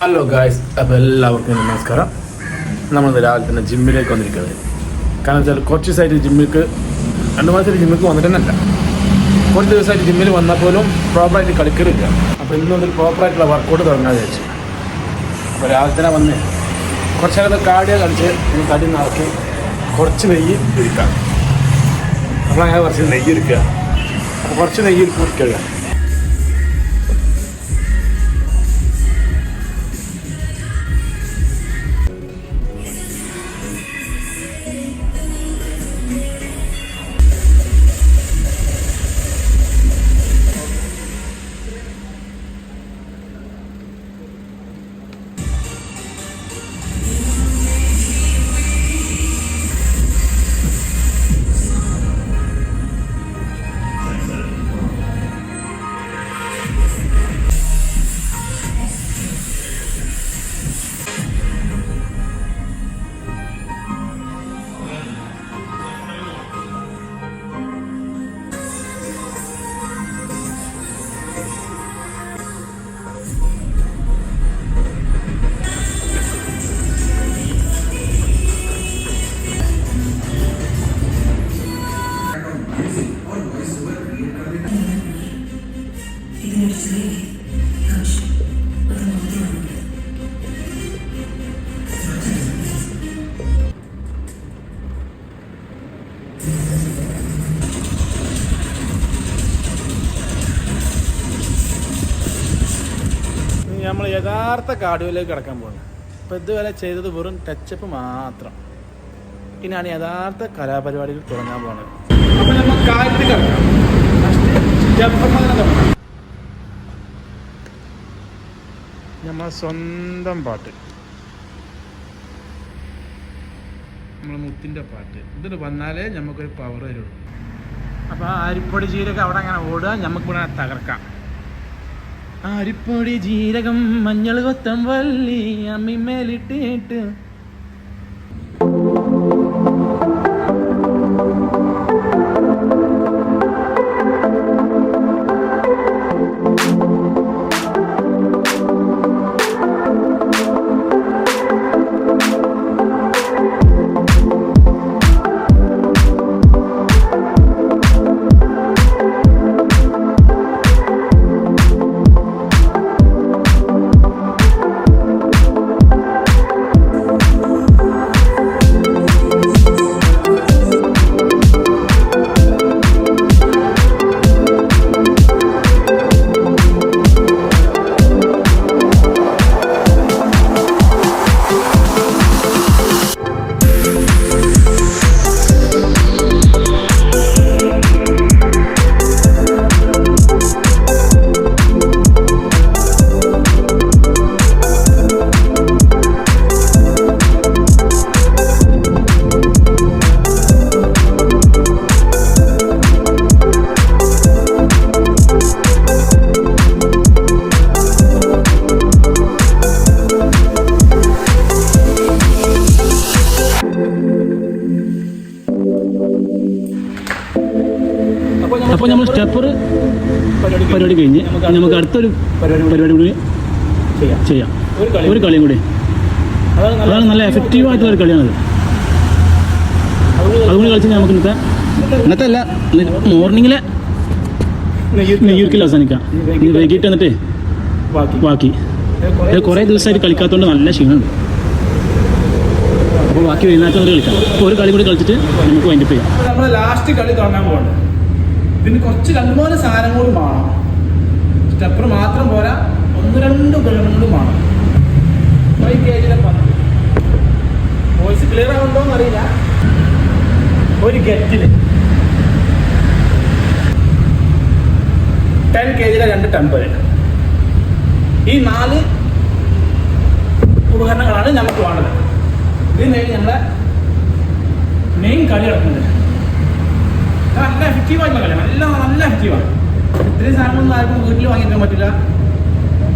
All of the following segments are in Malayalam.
ഹലോ ഗായ്സ്, അപ്പോൾ എല്ലാവർക്കും നമസ്കാരം. നമ്മൾ രാവിലെ തന്നെ ജിമ്മിലേക്ക് വന്നിരിക്കുന്നത്. കാരണം വെച്ചാൽ കുറച്ച് ദിവസമായിട്ട് ജിമ്മിലേക്ക് 2 മാസത്തിൽ ജിമ്മിലേക്ക് വന്നിട്ട് തന്നെ അല്ല, കുറച്ച് ദിവസമായിട്ട് ജിമ്മിൽ വന്നാൽ പോലും പ്രോപ്പറായിട്ട് കളിക്കലില്ല. അപ്പോൾ ഇന്നൊരു പ്രോപ്പറായിട്ടുള്ള വർക്കൗട്ട് തുടങ്ങാൻ വിചാരിച്ചു. അപ്പോൾ രാവിലെ തന്നെ വന്ന് കുറച്ച് നേരത്തെ കാർഡിയോ കളിച്ച് തടി നടക്കി കുറച്ച് നെയ്യ് ഇരിക്കാം. അപ്പോൾ അങ്ങനെ കുറച്ച് നെയ്യ് ഇരിക്കുക. അപ്പോൾ കുറച്ച് നെയ്യ് കുടിക്കുക. നമ്മൾ യഥാർത്ഥ കാർഡിയോയിലേക്ക് കിടക്കാൻ പോകുന്നത്. അപ്പോൾ ഇതുവരെ ചെയ്തത് വെറും ടച്ചപ്പ് മാത്രം. ഇനിയാണ് യഥാർത്ഥ കലാപരിപാടികൾ തുടങ്ങാൻ പോകുന്നത്. അപ്പോൾ നമ്മൾ കാര്യത്തിൽ കിടക്കാം. നമ്മളെ സ്വന്തം പാട്ട്, നമ്മളെ മുത്തിൻ്റെ പാട്ട് ഇതിന് വന്നാലേ നമുക്കൊരു പവർ വരുള്ളൂ. അപ്പോൾ ആ അരിപ്പൊടി ജീരകം അവിടെ അങ്ങനെ ഓടുക, നമുക്ക് ഇവിടെ തകർക്കാം. അരിപ്പൊടി ജീരകം മഞ്ഞൾ കൊത്തം വല്ലി അമ്മിമേലിട്ടിട്ട് അപ്പോൾ നമ്മൾ സ്റ്റെപ്പർ പരിപാടി കഴിഞ്ഞ് നമുക്ക് അടുത്തൊരു പരിപാടി കൂടി ചെയ്യാം. ഒരു കളിയും കൂടി, അതാണ് നല്ല എഫക്റ്റീവായിട്ടുള്ള ഒരു കളിയാണത്. അതുകൊണ്ട് കളിച്ച് നമുക്ക് ഇന്നത്തെ അല്ല, മോർണിംഗിലെ നെയ്യൂർക്കിൽ അവസാനിക്കാം. വൈകിട്ട് എന്നിട്ട് ബാക്കി കുറേ ദിവസമായിട്ട് കളിക്കാത്തതുകൊണ്ട് നല്ല ക്ഷീണമുണ്ട്. അപ്പോൾ ബാക്കി വൈകുന്നേരത്തെ വന്നിട്ട് കളിക്കാം. അപ്പോൾ ഒരു കളി കൂടി കളിച്ചിട്ട് നമുക്ക് വൈൻഡപ്പ് ചെയ്യാം. നമ്മൾ ലാസ്റ്റ് കളി തുടങ്ങാൻ പോകണം. പിന്നെ കുറച്ച് 2-3 സാധനം കൂടി വേണം. സ്റ്റെപ്പർ മാത്രം പോരാ, 1-2 ഉപകരണം കൂടി വേണം. 5 kg വോയിസ് ക്ലിയർ ആവുണ്ടോന്ന് അറിയില്ല. ഒരു ഗെറ്റില് 10 kg 2 ടെമ്പർ. ഈ 4 ഉപകരണങ്ങളാണ് നമുക്ക് വേണ്ടത്. ഇതിന് നമ്മളെ മെയിൻ കളി നടക്കുന്നത്. നല്ല എഫക്റ്റീവായിട്ടുള്ള കളിയാണ്, നല്ല എഫക്റ്റീവാണ്. ഇത്രയും സാധനങ്ങളൊന്നും ആർക്കും വീട്ടിൽ വാങ്ങിക്കാൻ പറ്റില്ല.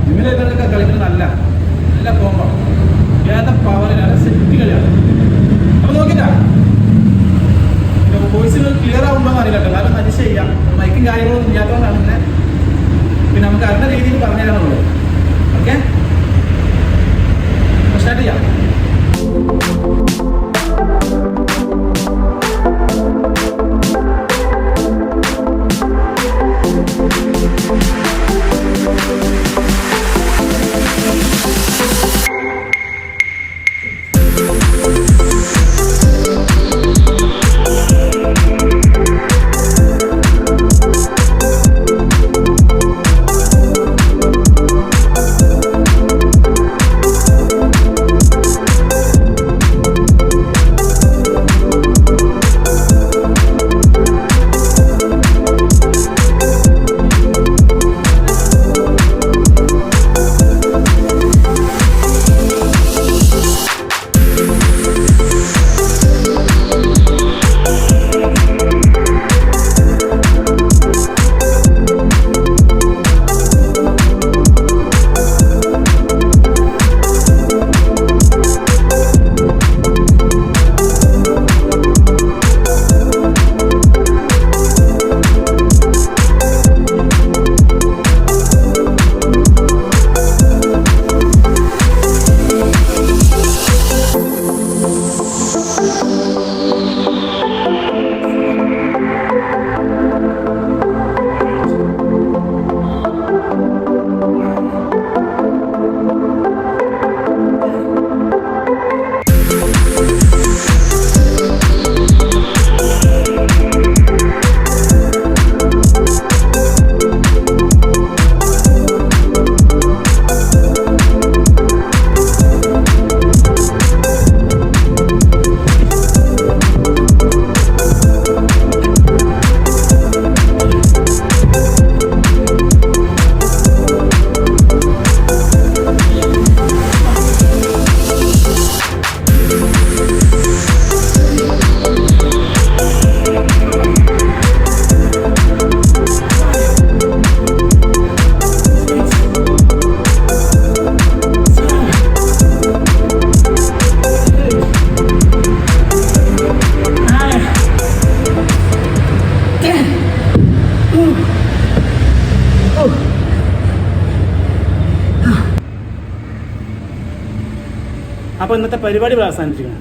ജിമ്മിലൊക്കെ കളിക്കുന്നത് നല്ല കോമ്പോ, ഏതാ പവറിലാണ്, സെറ്റ് കളിയാണ്. അപ്പോൾ നോക്കിട്ടാ വോയിസ് ക്ലിയർ ആവുമ്പോൾ അറിയില്ല കേട്ടോ. കാരണം മനുഷ്യ ചെയ്യാം, മൈക്കും കാര്യങ്ങളൊന്നും ഇല്ലാത്തതുകൊണ്ടാണ് പിന്നെ നമുക്ക് അറിഞ്ഞ രീതിയിൽ പറഞ്ഞു തരാനുള്ളൂ. ഓക്കെ, അപ്പോൾ ഇന്നത്തെ പരിപാടി ഇവിടെ അവസാനിച്ചിരിക്കണം.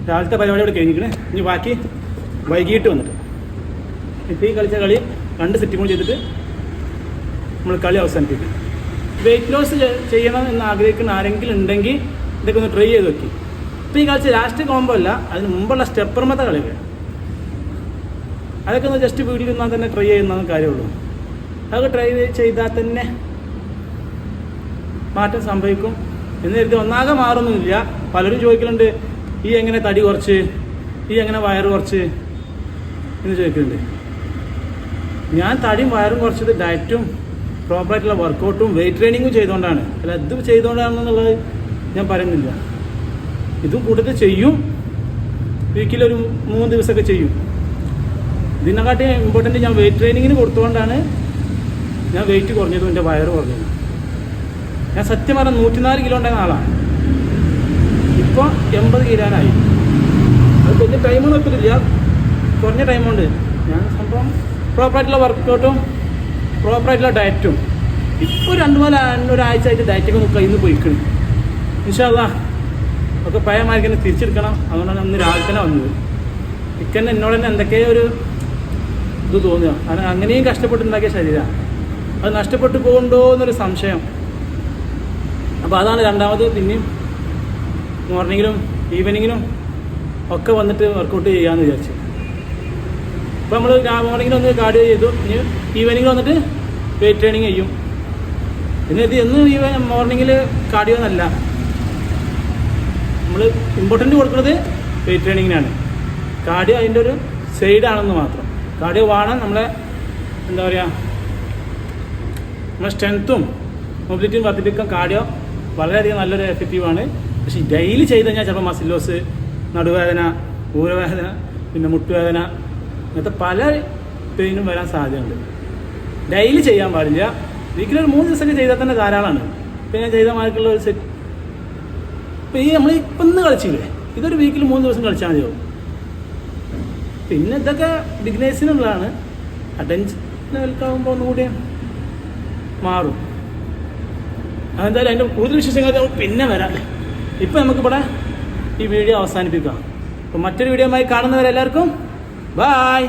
രാവിലത്തെ പരിപാടി ഇവിടെ കഴിഞ്ഞിരിക്കണേ. ഇനി ബാക്കി വൈകിട്ട് വന്നിട്ട് ഇപ്പോൾ ഈ കളിച്ച കളി 2 സെറ്റ് കൂടി ചെയ്തിട്ട് നമ്മൾ കളി അവസാനിപ്പിക്കും. വെയിറ്റ് ലോസ് ചെയ്യണം എന്ന് ആഗ്രഹിക്കുന്ന ആരെങ്കിലും ഉണ്ടെങ്കിൽ ഇതൊക്കെ ഒന്ന് ട്രൈ ചെയ്ത് നോക്കി. ഇപ്പോൾ ഈ കളിച്ച ലാസ്റ്റ് കോമ്പോ അല്ല, അതിന് മുമ്പുള്ള സ്റ്റെപ്പർമത്തെ കളികൾ അതൊക്കെ ഒന്ന് ജസ്റ്റ് വീട്ടിൽ നിന്നാൽ തന്നെ ട്രൈ ചെയ്യുന്ന കാര്യമുള്ളൂ. അതൊക്കെ ട്രൈ ചെയ്താൽ തന്നെ മാറ്റം സംഭവിക്കും എന്ന് കരുതി ഒന്നാകെ മാറൊന്നുമില്ല. പലരും ചോദിക്കുന്നുണ്ട്, ഈ എങ്ങനെ തടി കുറച്ച്, ഈ എങ്ങനെ വയറ് കുറച്ച് എന്ന് ചോദിക്കുന്നുണ്ട്. ഞാൻ തടിയും വയറും കുറച്ചത് ഡയറ്റും പ്രോപ്പറായിട്ടുള്ള വർക്കൗട്ടും വെയിറ്റ് ട്രെയിനിങ്ങും ചെയ്തുകൊണ്ടാണ്. അല്ല ഇത് ചെയ്തുകൊണ്ടാണെന്നുള്ളത് ഞാൻ പറയുന്നില്ല. ഇതും കൂടുതൽ ചെയ്യും, വീക്കിലൊരു 3 ദിവസമൊക്കെ ചെയ്യും. ഇതിനെക്കാട്ടി ഇമ്പോർട്ടൻ്റ് ഞാൻ വെയിറ്റ് ട്രെയിനിങ്ങിന് കൊടുത്തുകൊണ്ടാണ് ഞാൻ വെയിറ്റ് കുറഞ്ഞതും എൻ്റെ വയറ് കുറഞ്ഞതും. ഞാൻ സത്യം പറഞ്ഞാൽ 104 കിലോ ഉണ്ടായിരുന്ന ആളാണ്. ഇപ്പോൾ 80 കിലോനായി. അത് വലിയ ടൈമൊന്നും എത്തില്ല, കുറഞ്ഞ ടൈമുണ്ട്. ഞാൻ സംഭവം പ്രോപ്പറായിട്ടുള്ള വർക്കൗട്ടും പ്രോപ്പറായിട്ടുള്ള ഡയറ്റും ഇപ്പോൾ 2-3 ആഴ്ച ആയിട്ട് ഡയറ്റൊക്കെ ഒന്ന് കയ്യിൽ നിന്ന് പോയിക്കണം. ഇൻഷാ അല്ലാഹ് ഒക്കെ പഴയ മാർക്ക് തന്നെ തിരിച്ചെടുക്കണം. അതുകൊണ്ടാണ് അന്ന് രാവിലെ തന്നെ വന്നത്. ഇക്കന്നെ എന്നോട് തന്നെ എന്തൊക്കെയോ ഒരു ഇത് തോന്നുക. കാരണം അങ്ങനെയും കഷ്ടപ്പെട്ടുണ്ടാക്കിയ ശരീരമാണ്, അത് നഷ്ടപ്പെട്ടു പോകുന്നുണ്ടോ എന്നൊരു സംശയം. അപ്പോൾ അതാണ് രണ്ടാമത് പിന്നെയും മോർണിങ്ങിലും ഈവനിങ്ങിലും ഒക്കെ വന്നിട്ട് വർക്കൗട്ട് ചെയ്യാമെന്ന് വിചാരിച്ചു. ഇപ്പോൾ നമ്മൾ മോർണിങ്ങിൽ ഒന്ന് കാർഡിയോ ചെയ്തു, ഇനി ഈവനിങ്ങിൽ വന്നിട്ട് വെയിറ്റ് ട്രെയിനിങ് ചെയ്യും. എന്നിട്ട് എന്നും മോർണിങ്ങിൽ കാർഡിയോ എന്നല്ല, നമ്മൾ ഇമ്പോർട്ടൻ്റ് കൊടുക്കുന്നത് വെയിറ്റ് ട്രെയിനിങ്ങിനാണ്. കാർഡിയോ അതിൻ്റെ ഒരു സൈഡാണെന്ന് മാത്രം. കാർഡിയോ വേണം, നമ്മളെ എന്താ പറയുക, നമ്മളെ സ്ട്രെങ്ത്തും മൊബിലിറ്റിയും വർദ്ധിപ്പിക്കാൻ കാർഡിയോ വളരെയധികം നല്ലൊരു എഫക്റ്റീവാണ്. പക്ഷേ ഡെയിലി ചെയ്ത് കഴിഞ്ഞാൽ ചിലപ്പോൾ മസിൽ ലോസ്, നടുവേദന, ഊരവേദന, പിന്നെ മുട്ടുവേദന, അങ്ങനത്തെ പല പെയിനും വരാൻ സാധ്യതയുണ്ട്. ഡെയിലി ചെയ്യാൻ പാടില്ല. വീക്കിലൊരു 3 ദിവസമൊക്കെ ചെയ്താൽ തന്നെ ധാരാളമാണ്. ഇപ്പം ഞാൻ ചെയ്ത മാർക്കുള്ള ഒരു സെറ്റ് ഇപ്പം ഈ നമ്മൾ ഇപ്പം ഇന്ന് കളിച്ചില്ലേ, ഇതൊരു വീക്കിൽ 3 ദിവസം കളിച്ചാൽ മതിയാവും. പിന്നെ ഇതൊക്കെ ബിഗിനേഴ്സിനുള്ളതാണ്. അറ്റൻഷൻ ലെവൽക്കാവുമ്പോൾ ഒന്നുകൂടി മാറും. അതെന്തായാലും അതിൻ്റെ കൂടുതൽ വിശേഷങ്ങൾ പിന്നെ വരാം. ഇപ്പം നമുക്കിവിടെ ഈ വീഡിയോ അവസാനിപ്പിക്കാം. അപ്പോൾ മറ്റൊരു വീഡിയോയുമായി കാണുന്നവരെല്ലാവർക്കും ബായ്.